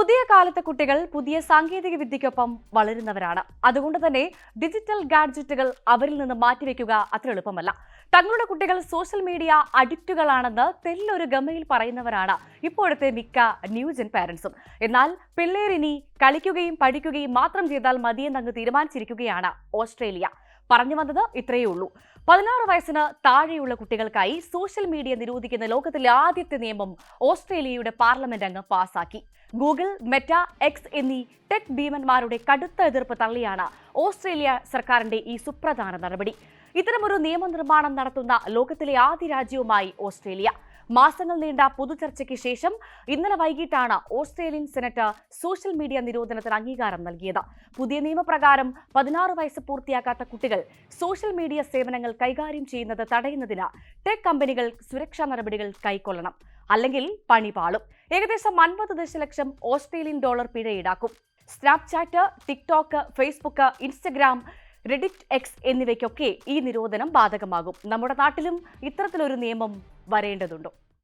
പുതിയ കാലത്തെ കുട്ടികൾ പുതിയ സാങ്കേതിക വിദ്യയ്ക്കൊപ്പം വളരുന്നവരാണ്. അതുകൊണ്ട് തന്നെ ഡിജിറ്റൽ ഗാഡ്ജറ്റുകൾ അവരിൽ നിന്ന് മാറ്റിവെക്കുക അത്ര എളുപ്പമല്ല. തങ്ങളുടെ കുട്ടികൾ സോഷ്യൽ മീഡിയ അഡിക്റ്റുകളാണെന്ന് തെല്ലൊരു ഗമയിൽ പറയുന്നവരാണ് ഇപ്പോഴത്തെ മിക്ക ന്യൂജൻ പാരന്റ്സും. എന്നാൽ പിള്ളേരിനി കളിക്കുകയും പഠിക്കുകയും മാത്രം ചെയ്താൽ മതിയെന്നങ്ങ് തീരുമാനിച്ചിരിക്കുകയാണ് ഓസ്ട്രേലിയ. പറഞ്ഞു വന്നത് ഇത്രയേ ഉള്ളൂ. 16 വയസ്സിന് താഴെയുള്ള കുട്ടികൾക്കായി സോഷ്യൽ മീഡിയ നിരോധിക്കുന്ന ലോകത്തിലെ ആദ്യത്തെ നിയമം ഓസ്ട്രേലിയയുടെ പാർലമെന്റ് അങ്ങ് പാസാക്കി. ഗൂഗിൾ, മെറ്റ, എക്സ് എന്നീ ടെക് ഭീമന്മാരുടെ കടുത്ത എതിർപ്പ് തള്ളിയാണ് ഓസ്ട്രേലിയ സർക്കാരിന്റെ ഈ സുപ്രധാന നടപടി. ഇത്തരമൊരു നിയമനിർമ്മാണം നടത്തുന്ന ലോകത്തിലെ ആദ്യ രാജ്യവുമായി ഓസ്ട്രേലിയ. മാസങ്ങൾ നീണ്ട പൊതുചർച്ചയ്ക്ക് ശേഷം ഇന്നലെ വൈകിട്ടാണ് ഓസ്ട്രേലിയൻ സെനറ്റ് സോഷ്യൽ മീഡിയ നിരോധനത്തിന് അംഗീകാരം നൽകിയത്. പുതിയ നിയമപ്രകാരം 16 വയസ്സ് പൂർത്തിയാക്കാത്ത കുട്ടികൾ സോഷ്യൽ മീഡിയ സേവനങ്ങൾ കൈകാര്യം ചെയ്യുന്നത് തടയുന്നതിന് ടെക് കമ്പനികൾ സുരക്ഷാ നടപടികൾ കൈക്കൊള്ളണം, അല്ലെങ്കിൽ പണി പാളും. ഏകദേശം 50 ദശലക്ഷം ഓസ്ട്രേലിയൻ ഡോളർ പിഴ ഈടാക്കും. Snapchat, TikTok, Facebook, Instagram, Reddit, X എന്നിവയ്ക്കൊക്കെ ഈ നിരോധനം ബാധകമാകും. നമ്മുടെ നാട്ടിലും ഇത്തരത്തിലൊരു നിയമം വരേണ്ടതുണ്ടോ?